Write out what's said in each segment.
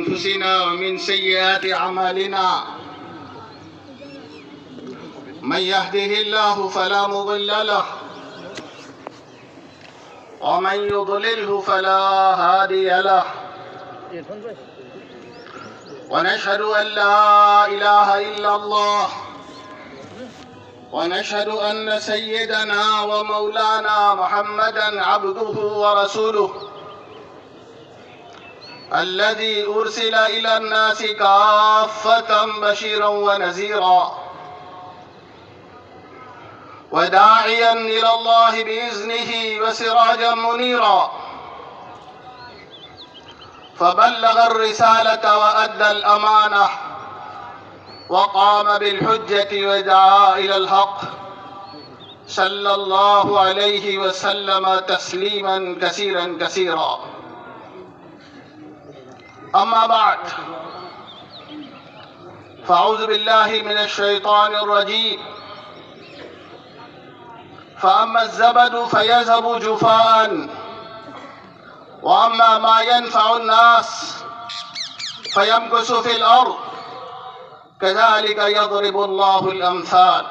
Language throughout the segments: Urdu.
أنفسنا ومن سيئات أعمالنا من يهده الله فلا مضل له ومن يضلله فلا هادي له ونشهد أن لا إله إلا الله ونشهد أن سيدنا ومولانا محمدًا عبده ورسوله الذي أرسل إلى الناس كافة بشيرا ونذيرا وداعيا إلى الله بإذنه وسراجا منيرا فبلغ الرسالة وأدى الأمانة وقام بالحجة ودعا إلى الحق صلى الله عليه وسلم تسليما كثيرا كثيرا. أما بعد فأعوذ بالله من الشيطان الرجيم فأما الزبد فيذهب جفاء وأما ما ينفع الناس فيمكث في الأرض كذلك يضرب الله الأمثال.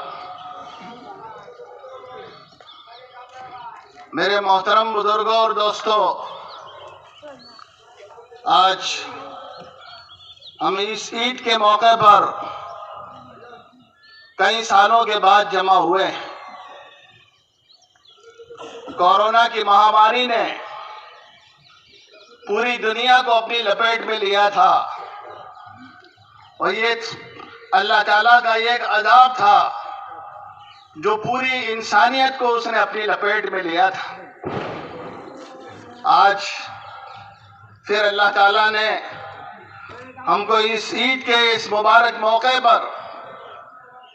میرے محترم بزرگوں اور دوستو، آج ہم اس عید کے موقع پر کئی سالوں کے بعد جمع ہوئے ہیں۔ کورونا کی مہاماری نے پوری دنیا کو اپنی لپیٹ میں لیا تھا اور یہ اللہ تعالیٰ کا ایک عذاب تھا جو پوری انسانیت کو اس نے اپنی لپیٹ میں لیا تھا۔ آج پھر اللہ تعالیٰ نے ہم کو اس عید کے اس مبارک موقع پر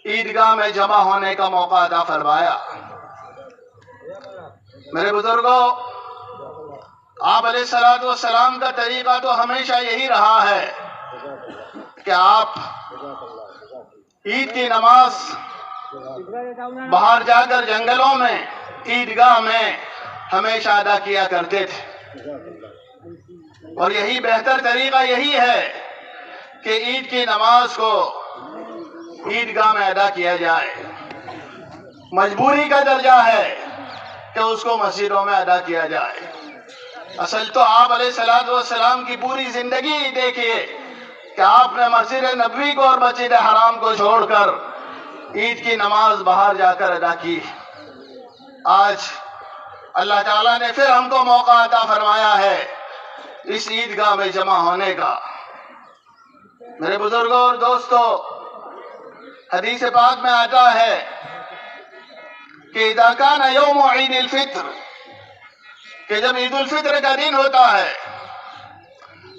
عیدگاہ میں جمع ہونے کا موقع عطا فرمایا۔ میرے بزرگوں، آپ علیہ الصلوۃ والسلام کا طریقہ تو ہمیشہ یہی رہا ہے کہ آپ عید کی نماز باہر جا کر جنگلوں میں عیدگاہ میں ہمیشہ ادا کیا کرتے تھے، اور یہی بہتر طریقہ یہی ہے کہ عید کی نماز کو عیدگاہ میں ادا کیا جائے۔ مجبوری کا درجہ ہے کہ اس کو مسجدوں میں ادا کیا جائے۔ اصل تو آپ علیہ الصلوۃ والسلام کی پوری زندگی دیکھیے کہ آپ نے مسجد نبوی کو اور مسجد حرام کو چھوڑ کر عید کی نماز باہر جا کر ادا کی۔ آج اللہ تعالیٰ نے پھر ہم کو موقع عطا فرمایا ہے اس عیدگاہ میں جمع ہونے کا۔ میرے بزرگوں اور دوستو، حدیث پاک میں آتا ہے کہ اذا کان یوم عید الفطر، کہ جب عید الفطر کا دن ہوتا ہے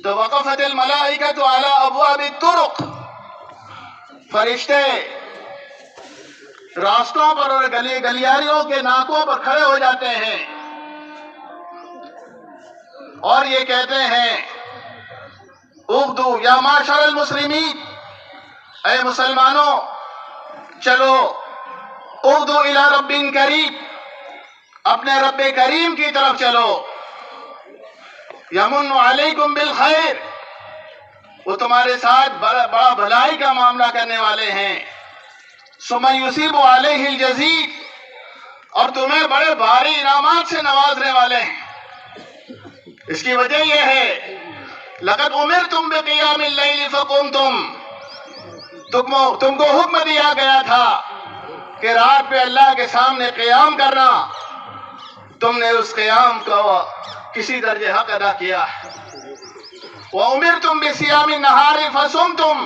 تو وقفت الملائکۃ علی ابواب الطرق، فرشتے راستوں پر اور گلیاریوں کے ناکوں پر کھڑے ہو جاتے ہیں اور یہ کہتے ہیں اغدو یا معاشر المسلمین، اے مسلمانوں چلو، اغدو الی رب کریم، اپنے رب کریم کی طرف چلو، یمن علیکم بالخیر، وہ تمہارے ساتھ بڑا بھلائی کا معاملہ کرنے والے ہیں، ثم یصیب علیہ الجزیل، اور تمہیں بڑے بھاری انعامات سے نوازنے والے ہیں۔ اس کی وجہ یہ ہے لقد امرتم بقیام اللیل فقمتم، تم کو حکم دیا گیا تھا کہ رات پہ اللہ کے سامنے قیام کرنا، تم نے اس قیام کو کسی درجے حق ادا کیا۔ وَأُمِرْتُمْ بِصِيَامِ النَّهَارِ فَصُمْتُمْ،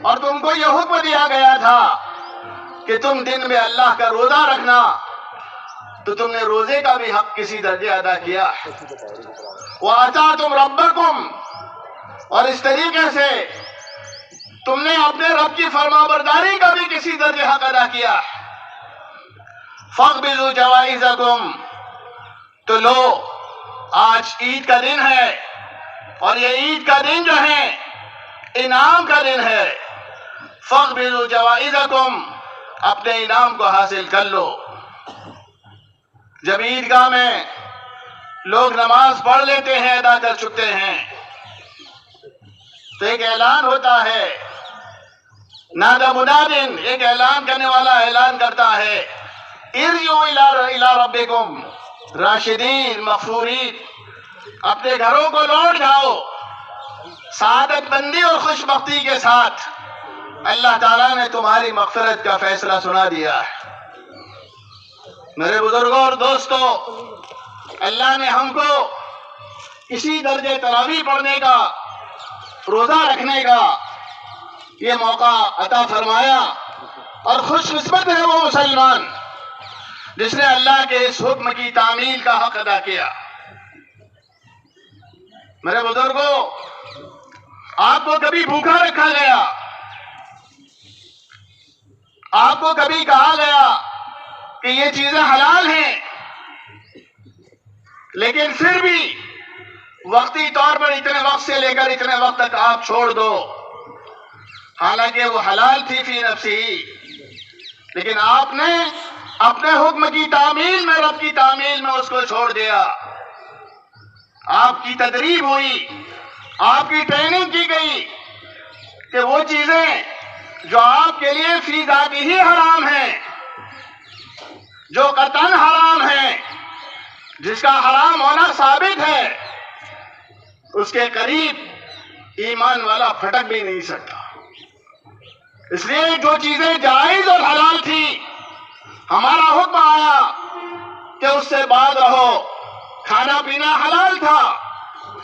اور تم کو یہ حکم دیا گیا تھا کہ تم دن میں اللہ کا روزہ رکھنا، تو تم نے روزے کا بھی حق کسی درجے ادا کیا۔ وَأَطَعْتُمْ رَبَّكُمْ، اور اس طریقے سے تم نے اپنے رب کی فرما برداری کا بھی کسی درجے حق ادا کیا۔ فَاقْبِضُوا جَوَائِزَكُمْ، تو لو آج عید کا دن ہے، اور یہ عید کا دن جو ہے انعام کا دن ہے۔ فَاقْبِضُوا جَوَائِزَكُمْ، اپنے انعام کو حاصل کر لو۔ جب عیدگاہ میں لوگ نماز پڑھ لیتے ہیں، ادا کر چکتے ہیں، تو ایک اعلان ہوتا ہے، نادا منادن، ایک اعلان کرنے والا اعلان کرتا ہے، ارجعوا الی ربکم راشدین مغفورین، اپنے گھروں کو لوٹ جاؤ سعادت مندی اور خوش بختی کے ساتھ، اللہ تعالیٰ نے تمہاری مغفرت کا فیصلہ سنا دیا ہے۔ میرے بزرگوں اور دوستوں، اللہ نے ہم کو اسی درجے تراویح پڑھنے کا، روزہ رکھنے کا یہ موقع عطا فرمایا، اور خوش قسمت ہے وہ مسلمان جس نے اللہ کے اس حکم کی تعمیل کا حق ادا کیا۔ میرے بزرگوں، آپ کو کبھی بھوکا رکھا گیا؟ آپ کو کبھی کہا گیا کہ یہ چیزیں حلال ہیں، لیکن پھر بھی وقتی طور پر اتنے وقت سے لے کر اتنے وقت تک آپ چھوڑ دو، حالانکہ وہ حلال تھی فی نفسی، لیکن آپ نے اپنے حکم کی تعمیل میں، رب کی تعمیل میں اس کو چھوڑ دیا۔ آپ کی تدریب ہوئی، آپ کی ٹریننگ کی گئی کہ وہ چیزیں جو آپ کے لیے فی ذاتی ہی حرام ہیں، جو قطعاً حرام ہیں، جس کا حرام ہونا ثابت ہے، اس کے قریب ایمان والا پھٹک بھی نہیں سکتا۔ اس لیے جو چیزیں جائز اور حلال تھی، ہمارا حکم آیا کہ اس سے بعد رہو۔ کھانا پینا حلال تھا،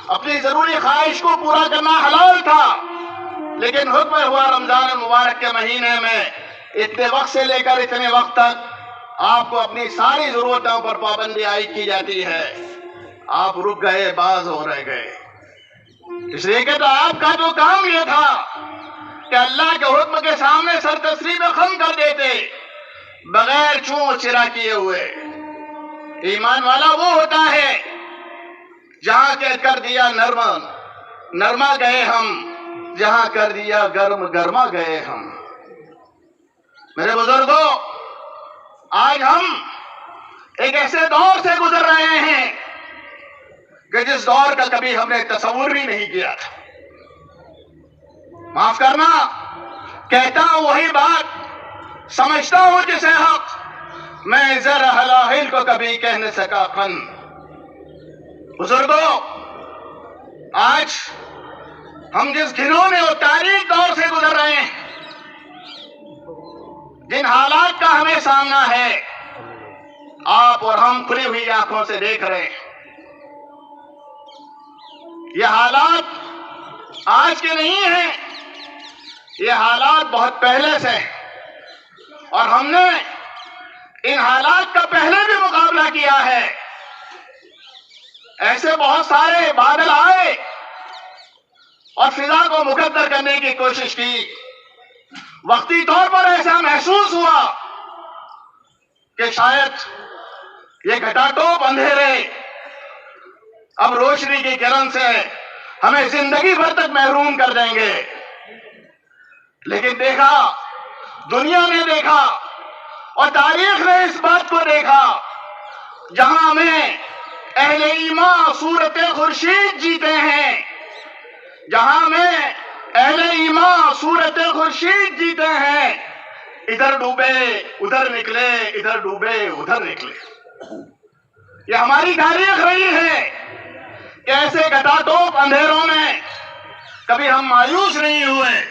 اپنی ضروری خواہش کو پورا کرنا حلال تھا، لیکن حکم ہوا رمضان المبارک کے مہینے میں اتنے وقت سے لے کر اتنے وقت تک آپ کو اپنی ساری ضرورتوں پر پابندی عائد کی جاتی ہے۔ آپ رک گئے، باز ہو رہ گئے، اس لیے کہ تو آپ کا جو کام یہ تھا کہ اللہ کے حکم کے سامنے سر تسلیم خم کر دیتے بغیر چون چرا کیے ہوئے۔ ایمان والا وہ ہوتا ہے جہاں کہ کر دیا نرما گئے ہم، جہاں کر دیا گرما گئے ہم۔ میرے بزرگوں، آج ہم ایک ایسے دور سے گزر رہے ہیں کہ جس دور کا کبھی ہم نے تصور بھی نہیں کیا تھا۔ معاف کرنا، کہتا ہوں وہی بات، سمجھتا ہوں جسے حق، میں ذرا حلاحل کو کبھی کہہ نہ سکا فن۔ بزرگوں، آج ہم جس گھنونے اور تاریک دور سے گزر رہے ہیں، جن حالات کا ہمیں سامنا ہے، آپ اور ہم کھلی ہوئی آنکھوں سے دیکھ رہے ہیں۔ یہ حالات آج کے نہیں ہیں، یہ حالات بہت پہلے سے ہیں، اور ہم نے ان حالات کا پہلے بھی مقابلہ کیا ہے۔ ایسے بہت سارے بادل آئے اور فضا کو مقدر کرنے کی کوشش کی، وقتی طور پر ایسا محسوس ہوا کہ شاید یہ گھٹا ٹوپ اندھیرے اب روشنی کی کرن سے ہمیں زندگی بھر تک محروم کر دیں گے، لیکن دیکھا، دنیا نے دیکھا اور تاریخ نے اس بات کو دیکھا، جہاں میں اہل ایمان صورت خورشید جیتے ہیں، جہاں میں اہل ایمان صورت خورشید جیتے ہیں، ادھر ڈوبے ادھر نکلے، ادھر ڈوبے ادھر نکلے۔ یہ ہماری تاریخ رہی ہے کہ ایسے گھٹا ٹوپ اندھیروں میں کبھی ہم مایوس نہیں ہوئے۔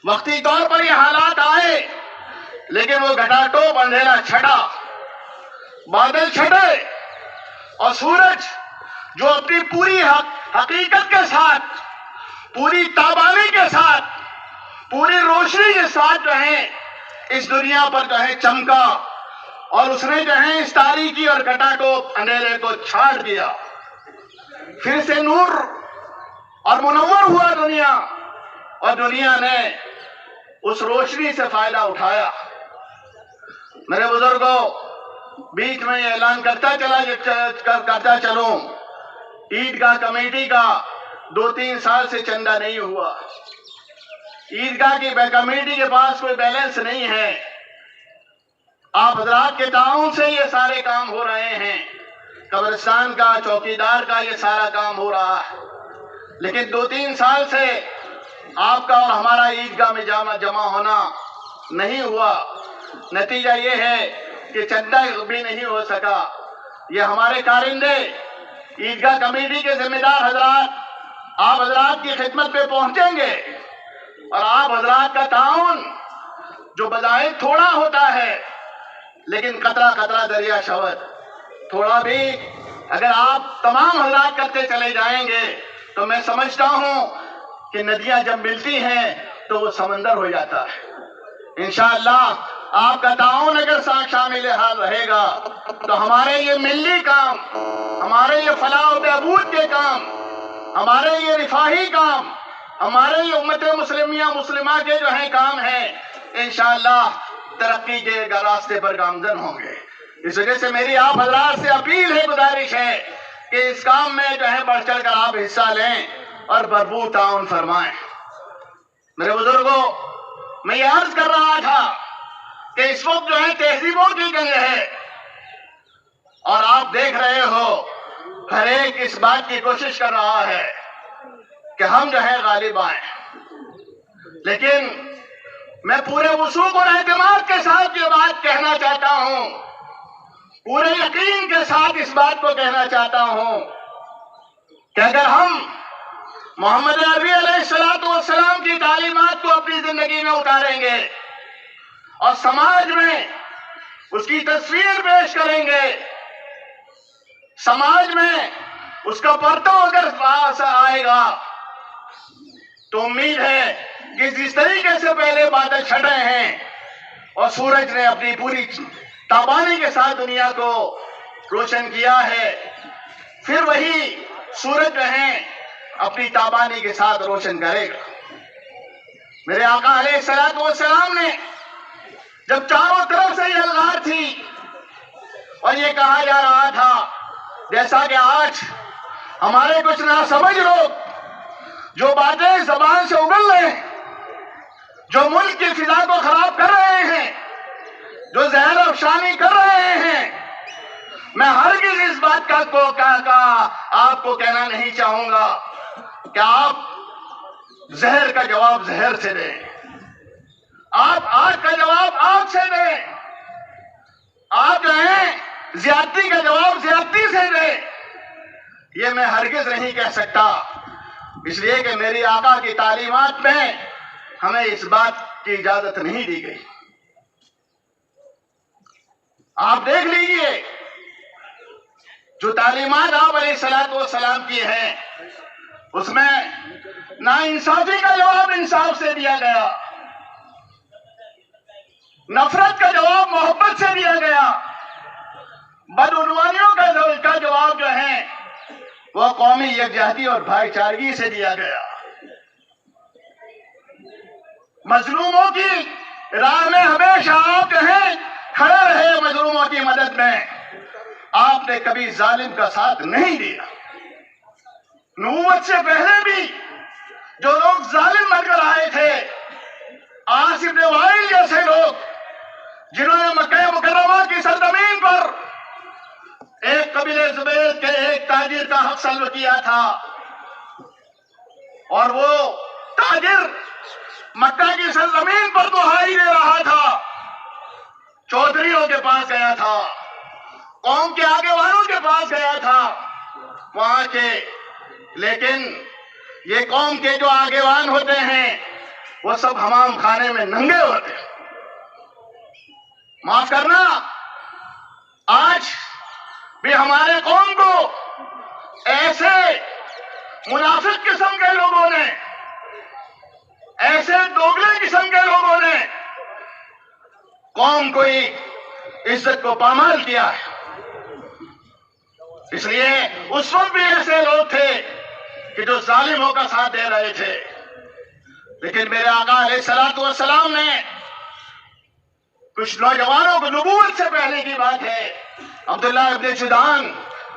وقتی طور پر یہ حالات آئے، لیکن وہ گھٹا ٹوپ اندھیرا چھٹا، بادل چھٹے، اور سورج جو اپنی پوری حقیقت کے ساتھ، پوری تابانی کے ساتھ، پوری روشنی کے ساتھ جو ہے اس دنیا پر جو ہے چمکا، اور اس نے جو ہے اس تاریکی اور گھٹا ٹوپ اندھیرے کو چھاڑ دیا، پھر سے نور اور منور ہوا دنیا، اور دنیا نے اس روشنی سے فائدہ اٹھایا۔ میرے بزرگوں، بیچ میں یہ اعلان کرتا چلوں، عیدگاہ کمیٹی کا 2-3 سال سے چندہ نہیں ہوا۔ عیدگاہ کی کمیٹی کے پاس کوئی بیلنس نہیں ہے۔ آپ حضرات کے تعاون سے یہ سارے کام ہو رہے ہیں، قبرستان کا، چوکیدار کا، یہ سارا کام ہو رہا ہے، لیکن 2-3 سال سے آپ کا اور ہمارا عیدگاہ میں جمع ہونا نہیں ہوا. نتیجہ یہ ہے کہ چندہ بھی نہیں ہو سکا. یہ ہمارے کارندے عیدگاہ کمیٹی کے ذمہ دار حضرات آپ حضرات کی خدمت پہ پہنچیں گے، اور آپ حضرات کا تعاون جو بظاہر تھوڑا ہوتا ہے لیکن قطرہ قطرہ دریا شور، تھوڑا بھی اگر آپ تمام حضرات کرتے چلے جائیں گے تو میں سمجھتا ہوں کہ ندیاں جب ملتی ہیں تو وہ سمندر ہو جاتا ہے. انشاءاللہ آپ کا تعاون اگر شامل حال رہے گا تو ہمارے یہ ملی کام، ہمارے یہ فلاح و بہبود کے کام، ہمارے یہ رفاہی کام، ہمارے یہ امت مسلمہ کے جو ہیں کام ہیں، انشاءاللہ ترقی کے راستے پر گامزن ہوں گے. اس وجہ سے میری آپ حضرات سے اپیل ہے، گزارش ہے کہ اس کام میں جو ہے بڑھ چڑھ کر آپ حصہ لیں اور بھرپور تعاون فرمائیں. میرے بزرگوں، میں یہ عرض کر رہا تھا کہ اس وقت جو ہے تہذیبوں کی جنگ ہے، اور آپ دیکھ رہے ہو ہر ایک اس بات کی کوشش کر رہا ہے کہ ہم جو ہے غالب آئیں. لیکن میں پورے وثوق اور اعتماد کے ساتھ یہ بات کہنا چاہتا ہوں، پورے یقین کے ساتھ اس بات کو کہنا چاہتا ہوں کہ اگر ہم محمد عربی علیہ السلام کی تعلیمات کو اپنی زندگی میں اتاریں گے اور سماج میں اس کی تصویر پیش کریں گے، سماج میں اس کا پرتو اگر پاس آئے گا، تو امید ہے کہ جس طریقے سے پہلے بادل چھٹ رہے ہیں اور سورج نے اپنی پوری تابانی کے ساتھ دنیا کو روشن کیا ہے، پھر وہی سورج جو ہے اپنی تابانی کے ساتھ روشن کرے گا. میرے آقا علیہ السلام نے جب چاروں طرف سے یہ الغار تھی اور یہ کہا جا رہا تھا، جیسا کہ آج ہمارے کچھ ناسمجھ لوگ جو باتیں زبان سے اگل رہے ہیں، جو ملک کی فضا کو خراب کر رہے ہیں، جو زہر افشانی کر رہے ہیں، میں ہرگز اس بات کا آپ کو کہنا نہیں چاہوں گا کہ آپ زہر کا جواب زہر سے دیں، آپ آگ کا جواب آگ سے دیں، آپ جو ہیں زیادتی کا جواب زیادتی سے دیں. یہ میں ہرگز نہیں کہہ سکتا، اس لیے کہ میری آقا کی تعلیمات میں ہمیں اس بات کی اجازت نہیں دی گئی. آپ دیکھ لیجئے جو تعلیمات آپ علیہ السلام کی ہیں، اس میں ناانصافی کا جواب انصاف سے دیا گیا، نفرت کا جواب محبت سے دیا گیا، بدعنوانیوں کا جواب جو ہے وہ قومی یکجہتی اور بھائی چارگی سے دیا گیا. مظلوموں کی راہ میں ہمیشہ آپ جو ہیں کھڑے رہے، مظلوموں کی مدد میں آپ نے کبھی ظالم کا ساتھ نہیں دیا. نبوت سے پہلے بھی جو لوگ ظالم بن کر آئے تھے، عاص بن وائل جیسے لوگ جنہوں نے مکہ مکرمہ کی سرزمین پر ایک قبیلہ زبیر کے ایک تاجر کا حق سلب کیا تھا، اور وہ تاجر مکہ کی سرزمین پر دہائی دے رہا تھا، چودھریوں کے پاس گیا تھا، قوم کے آگے والوں کے پاس گیا تھا وہاں کے، لیکن یہ قوم کے جو آگےوان ہوتے ہیں وہ سب حمام خانے میں ننگے ہوتے ہیں. معاف کرنا، آج بھی ہمارے قوم کو ایسے منافق قسم کے لوگوں نے، ایسے دوگلے قسم کے لوگوں نے قوم کو عزت کو پامال کیا ہے. اس لیے اس وقت بھی ایسے لوگ تھے کہ جو ظالموں کا ساتھ دے رہے تھے، لیکن میرے آقا علیہ السلام نے کچھ نوجوانوں کو، نبوت سے پہلے کی بات ہے، عبداللہ ابن جدعان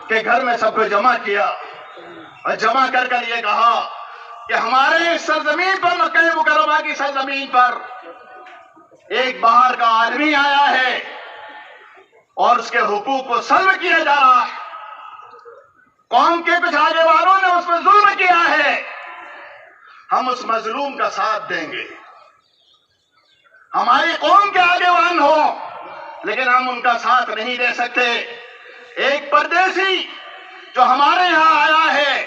کے گھر میں سب کو جمع کیا اور جمع کر کر یہ کہا کہ ہمارے سرزمین پر، مکہ مکرمہ کی سرزمین پر ایک باہر کا آدمی آیا ہے اور اس کے حقوق کو سلب کیا جا رہا ہے. قوم کے کچھ آگے والوں نے اس پر ظلم کیا ہے، ہم اس مظلوم کا ساتھ دیں گے. ہماری قوم کے آگےوان ہوں لیکن ہم ان کا ساتھ نہیں دے سکتے. ایک پردیسی جو ہمارے یہاں آیا ہے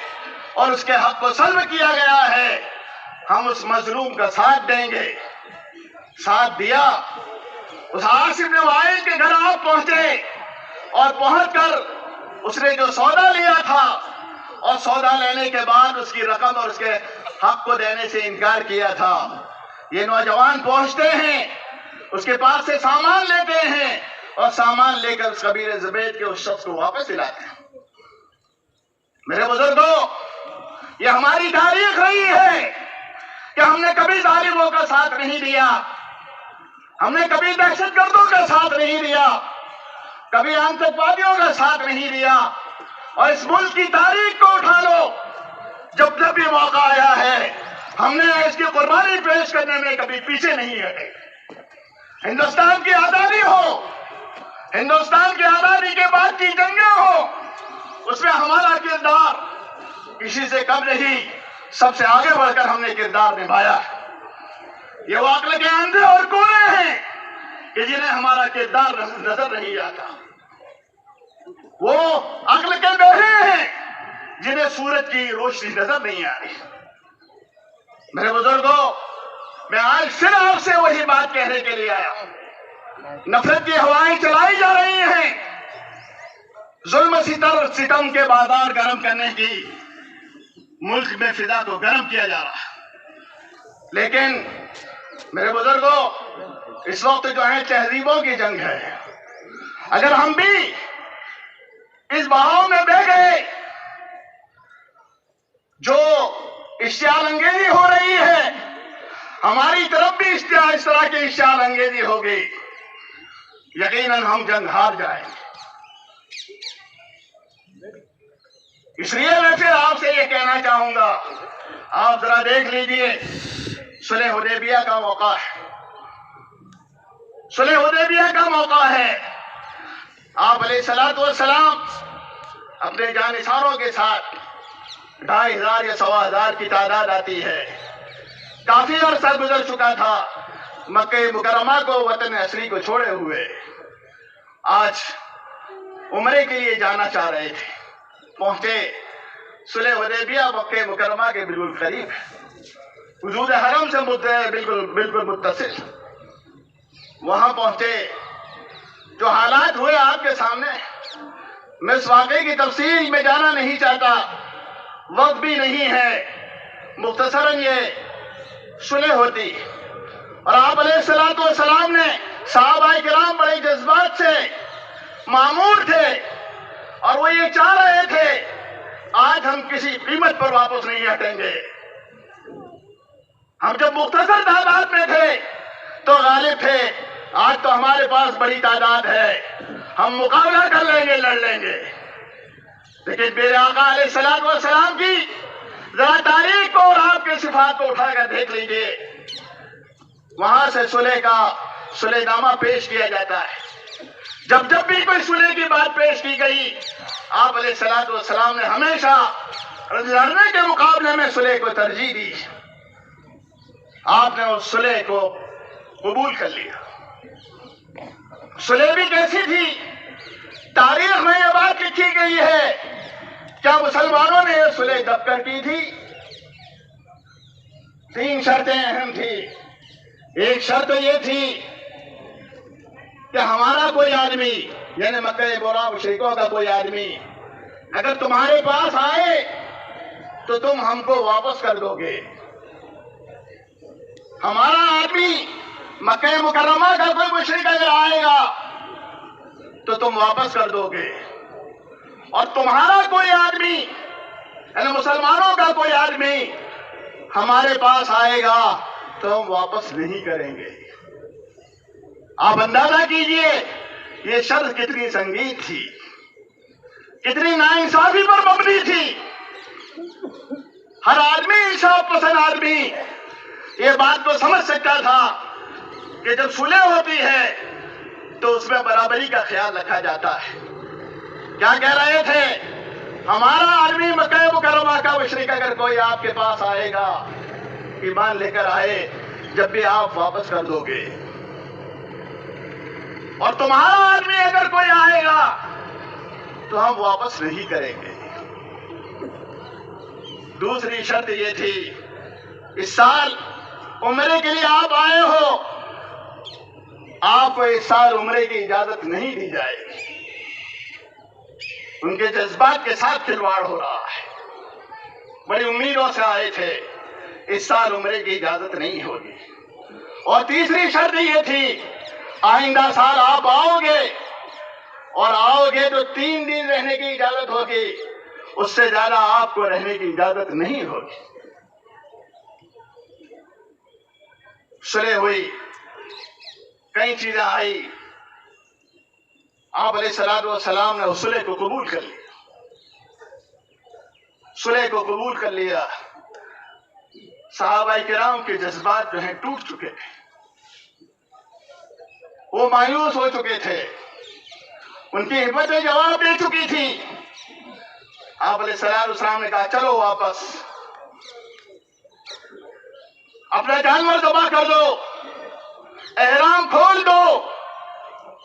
اور اس کے حق کو سلب کیا گیا ہے، ہم اس مظلوم کا ساتھ دیں گے. ساتھ دیا. اس عاصم بن وائل کے گھر آپ پہنچے اور پہنچ کر اس نے جو سودا لیا تھا اور سودا لینے کے بعد اس کی رقم اور اس کے حق کو دینے سے انکار کیا تھا. یہ نوجوان پہنچتے ہیں، اس کے پاس سے سامان لیتے ہیں اور سامان لے کر اس قبیلہ زبید کے اس شخص کو واپس دلاتے ہیں. میرے بزرگوں، یہ ہماری تاریخ رہی ہے کہ ہم نے کبھی ظالموں کا ساتھ نہیں دیا، ہم نے کبھی دہشت گردوں کا ساتھ نہیں دیا، کبھی آتنکوادیوں کا ساتھ نہیں دیا. اور اس ملک کی تاریخ کو اٹھا لو، جب جب بھی موقع آیا ہے ہم نے اس کی قربانی پیش کرنے میں کبھی پیچھے نہیں ہٹے. ہندوستان کی آزادی ہو، ہندوستان کی آزادی کے بعد کی جنگیں ہو، اس میں ہمارا کردار کسی سے کم نہیں، سب سے آگے بڑھ کر ہم نے کردار نبھایا ہے. یہ وہ عقل کے اندھے اور کوڑے ہیں کہ جنہیں ہمارا کردار نظر نہیں آتا. وہ عقل کے بہرے ہیں جنہیں سورج کی روشنی نظر نہیں آ رہی. میرے بزرگوں، میں آج پھر آپ سے وہی بات کہنے کے لیے آیا ہوں. نفرت کی ہوائیں چلائی جا رہی ہیں، ظلم ستم کے بازار گرم کرنے کی ملک میں فضا کو گرم کیا جا رہا ہے. لیکن میرے بزرگوں، اس وقت جو ہے تہذیبوں کی جنگ ہے. اگر ہم بھی اس بہاؤ میں بہ گئے جو اشتعال انگیزی ہو رہی ہے، ہماری طرف بھی اس طرح کی اشتعال انگیزی ہوگی، یقیناً ہم جنگ ہار جائیں گے. اس لیے میں پھر آپ سے یہ کہنا چاہوں گا، آپ ذرا دیکھ لیجئے، صلح حدیبیہ کا موقع ہے، صلح حدیبیہ کا موقع ہے. آپ علیہ الصلوۃ والسلام اپنے جانثاروں کے ساتھ 2500 یا 1000 کی تعداد آتی ہے. کافی عرصہ گزر چکا تھا مکہ مکرمہ کو، وطن اصلی کو چھوڑے ہوئے. آج عمرے کے لیے جانا چاہ رہے تھے، پہنچے. صلح حدیبیہ مکہ مکرمہ کے بالکل قریب ہے، حدود حرم سے بالکل متصل. وہاں پہنچے، جو حالات ہوئے آپ کے سامنے، میں اس واقعے کی تفصیل میں جانا نہیں چاہتا، وقت بھی نہیں ہے. مختصراً یہ صلح ہوتی اور آپ علیہ الصلوۃ والسلام نے، صحابہ کرام بڑے جذبات سے معمور تھے اور وہ یہ چاہ رہے تھے آج ہم کسی قیمت پر واپس نہیں ہٹیں گے. ہم جب مختصر تعداد میں تھے تو غالب تھے، آج تو ہمارے پاس بڑی تعداد ہے، ہم مقابلہ کر لیں گے، لڑ لیں گے. لیکن میرے آقا علیہ الصلوۃ والسلام کی ذرا تاریخ کو اور آپ کے صفات کو اٹھا کر دیکھ لیجئے. وہاں سے صلح نامہ پیش کیا جاتا ہے. جب جب بھی کوئی صلح کی بات پیش کی گئی، آپ علیہ الصلوۃ والسلام نے ہمیشہ لڑنے کے مقابلے میں صلح کو ترجیح دی. آپ نے اس صلح کو قبول کر لیا. صلح بھی کیسی تھی؟ تاریخ میں یہ بات لکھی گئی ہے. کیا مسلمانوں نے یہ صلح دب کر کی تھی؟ 3 شرطیں اہم تھی. ایک شرط یہ تھی کہ ہمارا کوئی آدمی، یعنی مکہ معظمہ مشرکوں کا کوئی آدمی اگر تمہارے پاس آئے تو تم ہم کو واپس کر دو گے. ہمارا آدمی مکہ مکرمہ کا کوئی مشرک اگر آئے گا تو تم واپس کر دو گے، اور تمہارا کوئی آدمی یعنی مسلمانوں کا کوئی آدمی ہمارے پاس آئے گا تو ہم واپس نہیں کریں گے. آپ اندازہ کیجئے یہ شرط کتنی سنگین تھی، کتنی ناانصافی پر مبنی تھی. ہر آدمی، انصاف پسند آدمی یہ بات کو سمجھ سکتا تھا کہ جب صلح ہوتی ہے تو اس میں برابری کا خیال رکھا جاتا ہے. کیا کہہ رہے تھے؟ ہمارا آدمی مکہ مکرمہ کا مشرک اگر کوئی آپ کے پاس آئے گا ایمان لے کر آئے جب بھی آپ واپس کر دو گے، اور تمہارا آدمی اگر کوئی آئے گا تو ہم واپس نہیں کریں گے۔ دوسری شرط یہ تھی، اس سال عمرے کے لیے آپ آئے ہو، آپ کو اس سال عمرے کی اجازت نہیں دی جائے گی۔ ان کے جذبات کے ساتھ کھلواڑ ہو رہا ہے، بڑی امیدوں سے آئے تھے، اس سال عمرے کی اجازت نہیں ہوگی۔ اور تیسری شرط یہ تھی، آئندہ سال آپ آؤ گے، اور آؤ گے تو 3 دن رہنے کی اجازت ہوگی، اس سے زیادہ آپ کو رہنے کی اجازت نہیں ہوگی۔ صلح ہوئی، کئی چیزیں آئی، آپ علیہ السلام نے اس صلح کو قبول کر لیا، صلح کو قبول کر لیا۔ صحابہ کرام کے جذبات جو ہیں ٹوٹ چکے تھے، وہ مایوس ہو چکے تھے، ان کی ہمتیں جواب دے چکی تھی۔ آپ علیہ السلام نے کہا چلو واپس، اپنا جانور ذبح کر دو، احرام کھول دو،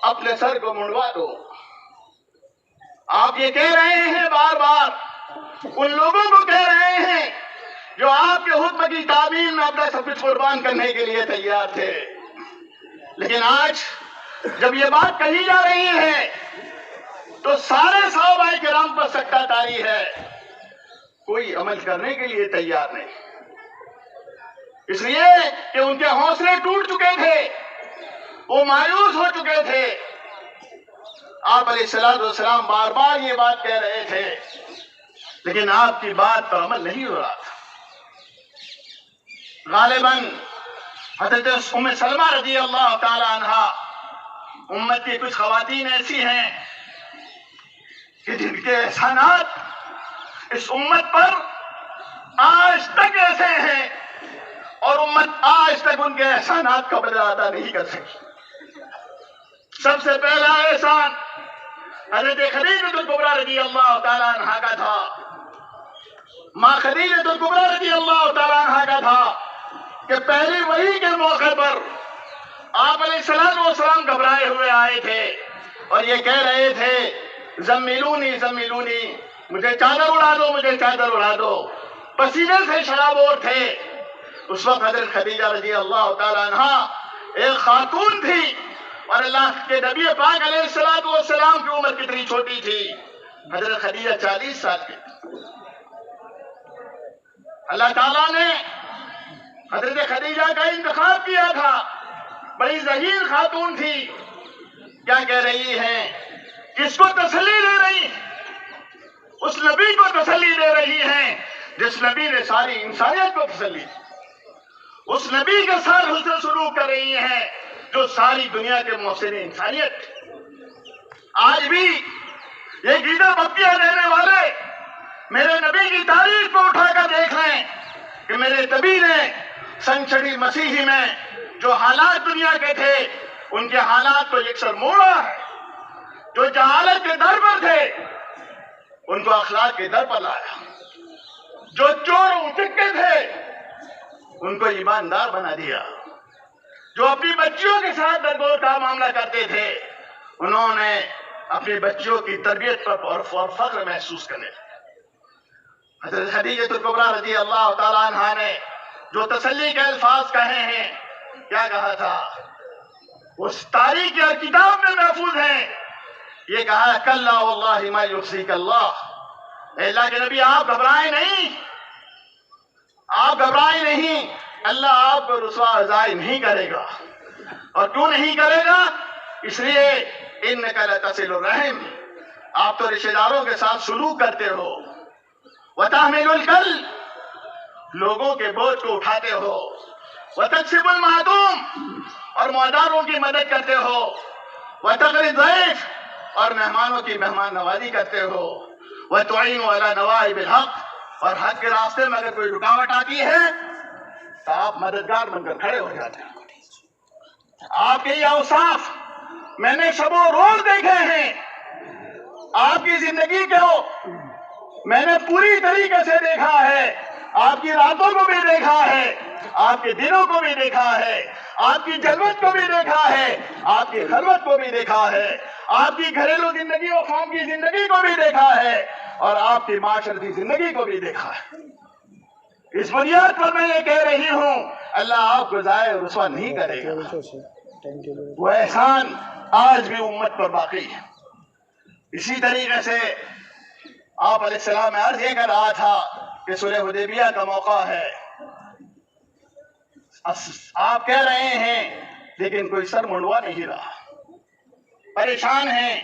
اپنے سر کو منڈوا دو۔ آپ یہ کہہ رہے ہیں بار بار، ان لوگوں کو کہہ رہے ہیں جو آپ کے حکم کی تعمیل میں اپنا سب کچھ قربان کرنے کے لیے تیار تھے، لیکن آج جب یہ بات کہی جا رہی ہے تو سارے صحابہ کرام پر سکتہ طاری ہے، کوئی عمل کرنے کے لیے تیار نہیں، اس لیے کہ ان کے حوصلے ٹوٹ چکے تھے، وہ مایوس ہو چکے تھے۔ آپ علیہ السلام بار بار یہ بات کہہ رہے تھے، لیکن آپ کی بات پر عمل نہیں ہو رہا تھا۔ غالباً حضرت ام سلمہ رضی اللہ تعالی عنہا امت کی کچھ خواتین ایسی ہیں کہ جن کے احسانات اس امت پر آج تک ایسے ہیں، اور امت آج تک ان کے احسانات کا بدلہ ادا نہیں کر سکی۔ سب سے پہلا احسان حضرت خدیجہ الکبریٰ رضی اللہ تعالی عنہا کا تھا، ماں خدیجہ الکبریٰ رضی اللہ تعالی عنہا کا تھا کہ پہلی وحی کے موقع پر آپ علیہ السلام گھبرائے ہوئے آئے تھے اور یہ کہہ رہے تھے زمیلونی زمیلونی، مجھے چادر اڑا دو، مجھے چادر اڑا دو، پسینے سے شرابور تھے۔ اس وقت حضرت خدیجہ رضی اللہ تعالی عنہا ایک خاتون تھی، اور اللہ کے نبی پاک علیہ السلام کی عمر کتنی چھوٹی تھی، حضرت خدیجہ 40 سال کی۔ اللہ تعالیٰ نے حضرت خدیجہ کا انتخاب کیا تھا، بڑی ذہین خاتون تھی۔ کیا کہہ رہی ہیں؟ کس کو تسلی دے رہی ہیں؟ اس نبی کو تسلی دے رہی ہیں جس نبی نے ساری انسانیت کو تسلی دی، اس نبی کے ساتھ حسن سلوک کر رہی ہیں جو ساری دنیا کے محسن انسانیت تھے۔ آج بھی یہ گیدڑ بکیاں دینے والے میرے نبی کی تاریخ کو اٹھا کر دیکھ رہے ہیں کہ میرے نبی نے سنچڑی مسیحی میں جو حالات دنیا کے تھے ان کے حالات کو یکسر موڑا ہے، جو جہالت کے در پر تھے ان کو اخلاق کے در پر لایا، جو چور اچکے تھے ان کو ایماندار بنا دیا، جو اپنی بچیوں کے ساتھ درگور کا معاملہ کرتے تھے انہوں نے اپنی بچیوں کی تربیت پر اور فخر محسوس کرنے لگے۔ حضرت خدیجہ الکبریٰ رضی اللہ تعالیٰ عنہا نے جو تسلی کے الفاظ کہے ہیں، کیا کہا تھا؟ اس تاریخ کی کتاب میں محفوظ ہیں، یہ کہا کلا واللہ ما یخزیک اللہ، اے اللہ کے نبی آپ گھبرائیں نہیں، آپ گھبرائیں نہیں، اللہ آپ کو رسوا ضائع نہیں کرے گا۔ اور کیوں نہیں کرے گا؟ اس لیے انک لتصل الرحم، آپ تو رشتہ داروں کے ساتھ سلوک کرتے ہو، وتحمل الکل، لوگوں کے بوجھ کو اٹھاتے ہو، وتکسب المعدوم، اور معذوروں کی مدد کرتے ہو، وتقری الضیف، اور مہمانوں کی مہمان نوازی کرتے ہو، وتعین علی نوائب الحق، اور حق کے راستے میں اگر کوئی رکاوٹ آتی ہے تو آپ مددگار بن کر کھڑے ہو جاتے ہیں۔ آپ کے یہ اوصاف میں نے شب و روز دیکھے ہیں، آپ کی زندگی کو میں نے پوری طریقے سے دیکھا ہے، آپ کی راتوں کو بھی دیکھا ہے، آپ کے دنوں کو بھی دیکھا ہے، آپ کی جلوت کو بھی دیکھا ہے، آپ کی خلوت کو بھی دیکھا ہے، آپ کی گھریلو زندگی اور قوم کی زندگی کو بھی دیکھا ہے، اور آپ کی معاشرتی زندگی کو بھی دیکھا ہے۔ اس بنیاد پر میں یہ کہہ رہی ہوں، اللہ آپ کو ضائع و رسوا نہیں کرے گا۔ وہ احسان آج بھی امت پر باقی ہے۔ اسی طریقے سے آپ علیہ السلام میں عرض یہ کر رہا تھا کہ صلح حدیبیہ کا موقع ہے، آپ کہہ رہے ہیں لیکن کوئی سر منڈوا نہیں رہا، پریشان ہیں۔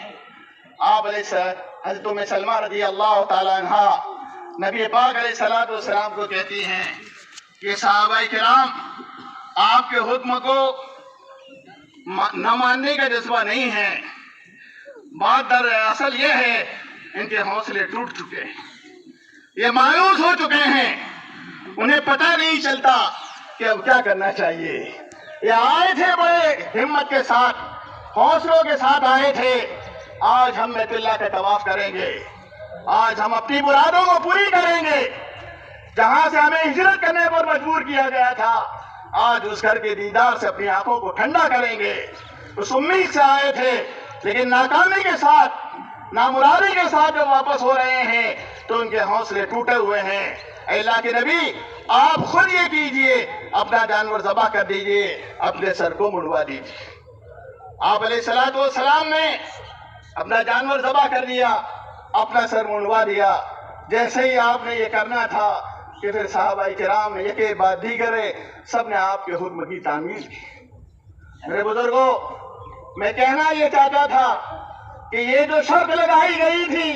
آپ علیہ السلام حضرت ام سلمہ رضی اللہ تعالی عنہ نبی پاک علیہ السلام کو کہتی ہیں کہ صحابہ کرام آپ کے حکم کو نہ ماننے کا جذبہ نہیں ہے، بات در اصل یہ ہے ان کے حوصلے ٹوٹ چکے ہیں، یہ مایوس ہو چکے ہیں، انہیں پتہ نہیں چلتا کہ اب کیا کرنا چاہیے۔ یہ آئے تھے بڑے ہمت کے ساتھ، حوصلوں کے ساتھ آئے تھے، آج ہم بیت اللہ کا طواف کریں گے، آج ہم اپنی مرادوں کو پوری کریں گے، جہاں سے ہمیں ہجرت کرنے پر مجبور کیا گیا تھا، آج اس گھر کے دیدار سے اپنی آنکھوں کو ٹھنڈا کریں گے۔ اس امید سے آئے تھے، لیکن ناکامی کے ساتھ، نامرادی کے ساتھ جب واپس ہو رہے ہیں تو ان کے حوصلے ٹوٹے ہوئے ہیں۔ اے اللہ کے نبی، آپ خود یہ کیجئے، اپنا جانور ذبح کر دیجئے، اپنے سر کو منڈوا دیجئے۔ آپ علیہ السلام نے اپنا جانور ذبح کر دیا، اپنا سر منڈوا دیا۔ جیسے ہی آپ نے یہ کرنا تھا کہ پھر صحابہ کرام نے ایک بعد دیگرے سب نے آپ کے حکم کی تعمیل کی۔ میرے بزرگوں، میں کہنا یہ چاہتا تھا کہ یہ جو شرط لگائی گئی تھی،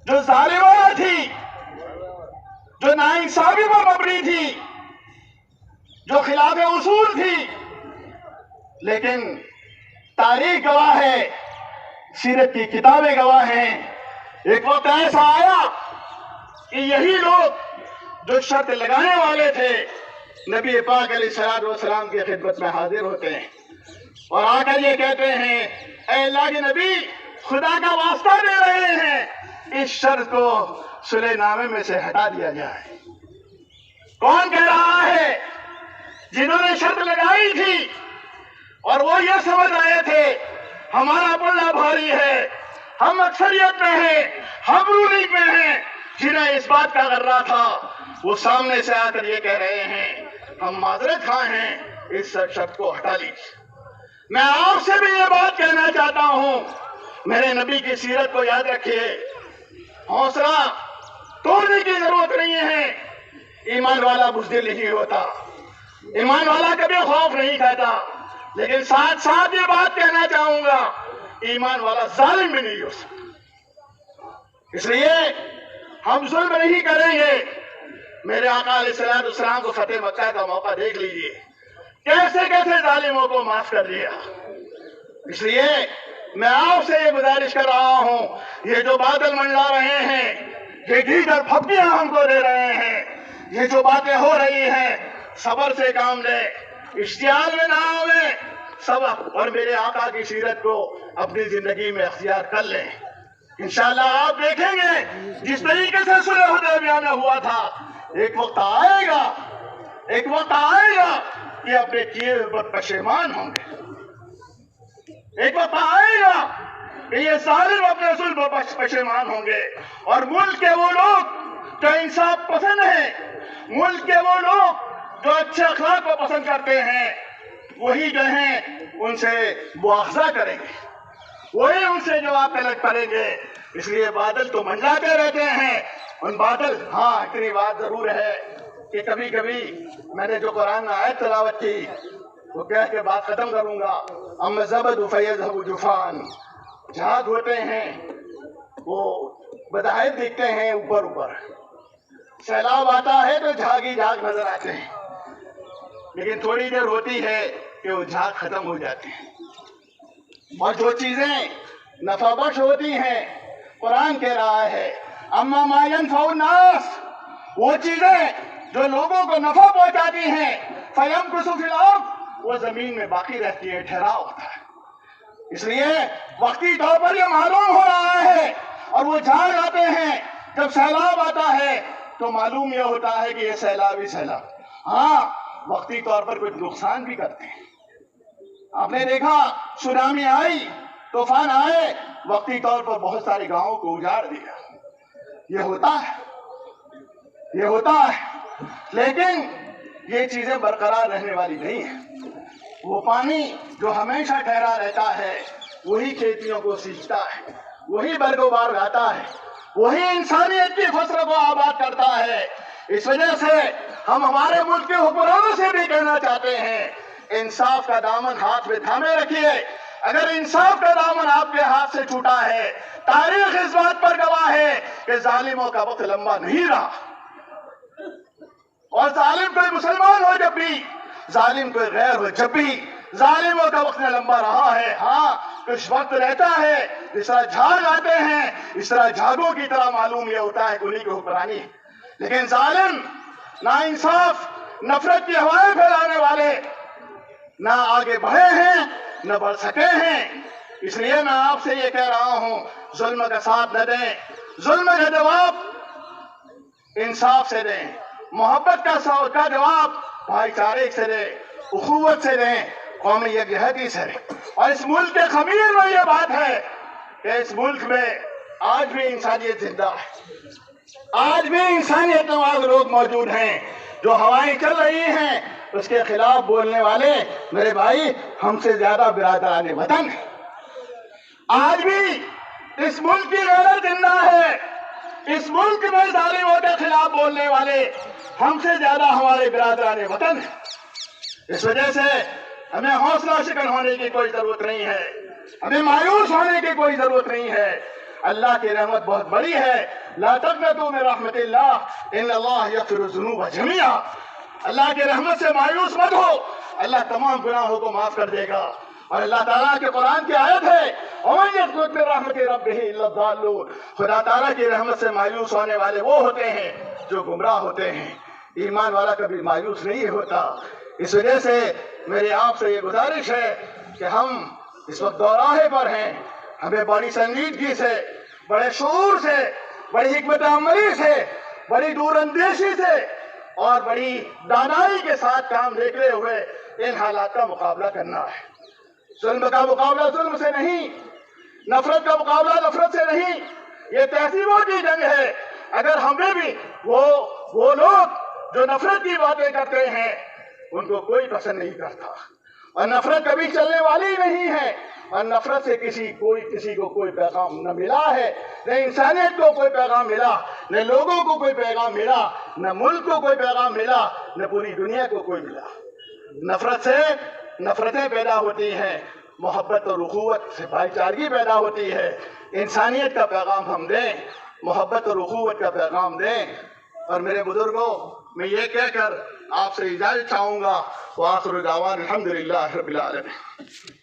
جو ظالمانہ تھی، جو ناانصافی پر مبنی تھی، جو خلاف اصول تھی، لیکن تاریخ گواہ ہے، سیرت کی کتابیں گواہ ہیں، ایک وقت ایسا آیا کہ یہی لوگ جو شرط لگانے والے تھے نبی پاک علیہ السلام کی خدمت میں حاضر ہوتے ہیں اور آ کر یہ کہتے ہیں، اے اللہ کے نبی، خدا کا واسطہ دے رہے ہیں اس شرط کو صلح نامے میں سے ہٹا دیا جائے۔ کون کہہ رہا ہے؟ جنہوں نے شرط لگائی تھی اور وہ یہ سمجھ رہے تھے ہمارا پلہ بھاری ہے، ہم اکثریت میں ہیں، ہم رولنگ میں ہیں، جنہیں اس بات کا غرہ تھا، وہ سامنے سے آ کر یہ کہہ رہے ہیں ہم معذرت خواہ ہیں، اس شرط کو ہٹا لیجیے۔ میں آپ سے بھی یہ بات کہنا چاہتا ہوں، میرے نبی کی سیرت کو یاد رکھیے، حوصلہ توڑنے کی ضرورت نہیں ہے۔ ایمان والا بزدل نہیں ہوتا، ایمان والا کبھی خوف نہیں کھاتا، لیکن ساتھ ساتھ یہ بات کہنا چاہوں گا، ایمان والا ظالم بھی نہیں ہو سکتا۔ اس لیے ہم ظلم نہیں کریں گے۔ میرے آقا علیہ السلام کو فتح مکہ کا موقع دیکھ لیجئے، کیسے کیسے ظالموں کو معاف کر دیا۔ اس لیے میں آپ سے یہ گزارش کر رہا ہوں، یہ جو بادل منڈلا رہے ہیں، یہ دیگر پھپتیاں ہم کو دے رہے ہیں، یہ جو باتیں ہو رہی ہیں، صبر سے کام لیں، اشتعال میں نہ آویں، صبر اور میرے آقا کی سیرت کو اپنی زندگی میں اختیار کر لیں۔ انشاءاللہ آپ دیکھیں گے جس طریقے سے صلح حدیبیہ میں ہوا تھا، ایک وقت آئے گا، ایک وقت آئے گا کہ اپنے کیے ہوئے پر پشیمان ہوں گے۔ ایک وقت آئے گا کہ یہ ظالم اپنے ظلم پر پشیمان ہوں گے، اور ملک کے وہ لوگ جو انصاف پسند ہیں، ملک کے وہ لوگ جو اچھے اخلاق کو پسند کرتے ہیں، وہی جو ہیں ان سے مواخذہ کریں گے، وہی ان سے جواب طلب کریں گے۔ اس لیے بادل تو منڈلاتے رہتے ہیں، ان بادل، ہاں اتنی بات ضرور ہے کہ کبھی کبھی میں نے جو قرآن میں آیت تلاوت کی وہ کہہ کے بات ختم کروں گا، اما الزبد فیذهب جفان، جھاگ ہوتے ہیں وہ بدائت دکھتے ہیں اوپر اوپر، سیلاب آتا ہے تو جھاگ ہی جھاگ نظر آتے ہیں، لیکن تھوڑی دیر ہوتی ہے کہ وہ جھاگ ختم ہو جاتے ہیں۔ اور جو چیزیں نفع بخش ہوتی ہیں، قرآن کہہ رہا ہے اما ما ينفع الناس، وہ چیزیں جو لوگوں کو نفع پہنچاتی ہیں، فیمکث فی الارض، وہ زمین میں باقی رہتی ہے، ٹھہراؤ ہوتا ہے۔ اس لیے وقتی طور پر یہ معلوم ہو رہا ہے، اور وہ جھاگ آتے ہیں، جب سیلاب آتا ہے تو معلوم یہ ہوتا ہے کہ یہ سیلاب ہی سیلاب. ہاں وقتی طور پر کچھ نقصان بھی کرتے ہیں. آپ نے دیکھا سونامی آئی، طوفان آئے، وقتی طور پر بہت سارے گاؤں کو اجاڑ دیا. یہ ہوتا ہے لیکن یہ چیزیں برقرار رہنے والی نہیں ہیں. وہ پانی جو ہمیشہ ٹھہرا رہتا ہے وہی کھیتیوں کو سینچتا ہے، وہی برگ و بار لاتا ہے، وہی انسانیت کی فصل کو آباد کرتا ہے. اس وجہ سے ہم ہمارے ملک کے حکمرانوں سے بھی کہنا چاہتے ہیں انصاف کا دامن ہاتھ میں تھامے رکھیے. اگر انصاف کا دامن آپ کے ہاتھ سے چھوٹا ہے، تاریخ اس بات پر گواہ ہے کہ ظالموں کا وقت لمبا نہیں رہا. اور ظالم کوئی مسلمان ہو جب بھی، ظالم کوئی غیر ہو جب بھی، ظالموں کا وقت نہ لمبا رہا ہے. ہاں کچھ وقت رہتا ہے، جس طرح جھاگ آتے ہیں اس طرح جھاگوں کی طرح معلوم یہ ہوتا ہے کہ انہیں کی حکمرانی. لیکن ظالم، ناانصاف، نفرت کی ہوائیں پھیلانے والے نہ آگے بڑھے ہیں نہ بڑھ سکے ہیں. اس لیے میں آپ سے یہ کہہ رہا ہوں ظلم کا ساتھ نہ دیں، ظلم کا جواب انصاف سے دیں، محبت کا جواب بھائی چارے سے دیں، اخوت سے دیں، قومی یکجہتی سے دیں. اور اس ملک کے خمیر میں یہ بات ہے کہ اس ملک میں آج بھی انسانیت زندہ ہے، آج بھی انسانیت نواز لوگ موجود ہیں. جو ہوائیں چل رہی ہیں اس کے خلاف بولنے والے میرے بھائی ہم سے زیادہ برادران وطن ہیں. آج بھی اس ملک کی غیرت زندہ ہے. اس ملک میں ظالموں کے خلاف بولنے والے ہم سے زیادہ ہمارے برادران وطن ہیں. اس وجہ سے ہمیں حوصلہ شکن ہونے کی کوئی ضرورت نہیں ہے، ہمیں مایوس ہونے کی کوئی ضرورت نہیں ہے. اللہ کی رحمت بہت بڑی ہے. لا تقنطوا من رحمت اللہ ان اللہ یغفر الذنوب جميعا. اللہ کی رحمت سے مایوس مت ہو، اللہ تمام گناہوں کو معاف کر دے گا. اور اللہ تعالیٰ کے قرآن کی آیت ہے وَمَن يَقْنُطْ مِن رَحْمَتِ رَبِّهِ إِلَّا الضَّالُّونَ. خدا تعالیٰ کی رحمت سے مایوس ہونے والے وہ ہوتے ہیں جو گمراہ ہوتے ہیں. ایمان والا کبھی مایوس نہیں ہوتا. اس وجہ سے میری آپ سے یہ گزارش ہے کہ ہم اس وقت دوراہے پر ہیں. ہمیں بڑی سنجیدگی سے، بڑے شعور سے، بڑی حکمت عملی سے، بڑی دور اندیشی سے اور بڑی دانائی کے ساتھ کام دیکھتے ہوئے ان حالات کا مقابلہ کرنا ہے. ظلم کا مقابلہ ظلم سے نہیں، نفرت کا مقابلہ نفرت سے نہیں. یہ تہذیبوں کی جنگ ہے. اگر ہمیں بھی وہ لوگ جو نفرت کی باتیں کرتے ہیں ان کو کوئی پسند نہیں کرتا، اور نفرت کبھی چلنے والی نہیں ہے. اور نفرت سے کسی کو کوئی پیغام نہ ملا ہے، نہ انسانیت کو کوئی پیغام ملا، نہ لوگوں کو کوئی پیغام ملا، نہ ملک کو کوئی پیغام ملا، نہ پوری دنیا کو کوئی ملا. نفرت سے نفرتیں پیدا ہوتی ہیں، محبت اور اخوت سے بھائی چارگی پیدا ہوتی ہے. انسانیت کا پیغام ہم دیں، محبت اور اخوت کا پیغام دیں. اور میرے بزرگوں میں یہ کہہ کر آپ سے اجازت چاہوں گا وآخر دعوانا الحمدللہ رب العالمین.